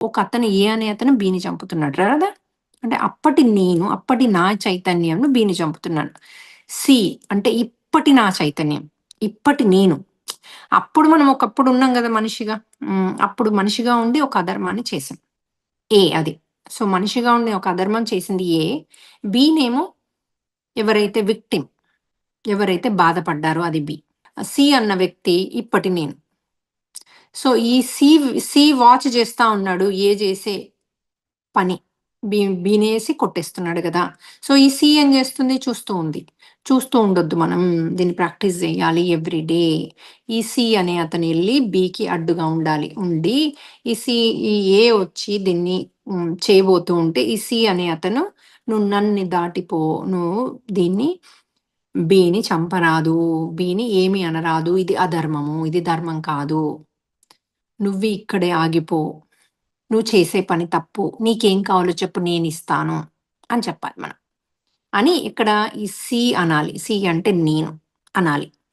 ఒక అతను ఏ అనే అతను బిని చంపుతున్నాడు కదా! అంటే అప్పటి నేను, అప్పటి నా చైతన్యంను బిని చంపుతున్నాడు. సి అంటే ఇప్పటి నా చైతన్యం. ఇప్పటి నేను. అప్పుడు మనం ఒకప్పుడు ఉన్నాం గదా మనిషిగా. అప్పుడు మనిషిగా ఉండి ఒక అధర్మాన్ని చేశాం. ఏ అది. సో, మనిషిగా ఉండి ఒక అధర్మం చేసింది ఏ. బినేమో ఎవరైతే విక్టిమ్, ఎవరైతే బాధపడ్డారో అది బి. సి అన్న వ్యక్తి ఇప్పటి నేను. సో, ఈ సి వాచ్ చేస్తా ఉన్నాడు ఏ చేసే పని. బినేసి కొట్టేస్తున్నాడు గదా! సో, ఈ సి ఏం చేస్తుంది? చూస్తూ ఉంది. చూస్తూ ఉండొద్దు మనం. దీన్ని ప్రాక్టీస్ జేయాలి ఎవ్రీ డే. ఈ సి అనే అతను ఎళ్లి బికి అడ్డుగా ఉండాలి. ఉండి ఈ సి ఈ ఏ వచ్చి దీన్ని చేయబోతూ ఉంటే ఈ సి అనే అతను "నువ్వు నన్ను దాటిపో. నువ్వు దీన్ని బిని చంపరాదు. బిని ఏమి అనరాదు. ఇది అధర్మము. ఇది ధర్మం కాదు. నువ్వు ఇక్కడే ఆగిపో." నువ్వు చేసే పని తప్పు. నీకేం కావాలో చెప్పు నేనిస్తాను అని చెప్పాలి మనం. అని ఇక్కడ ఈ సి అనాలి. సి అంటే నేను అనాలి.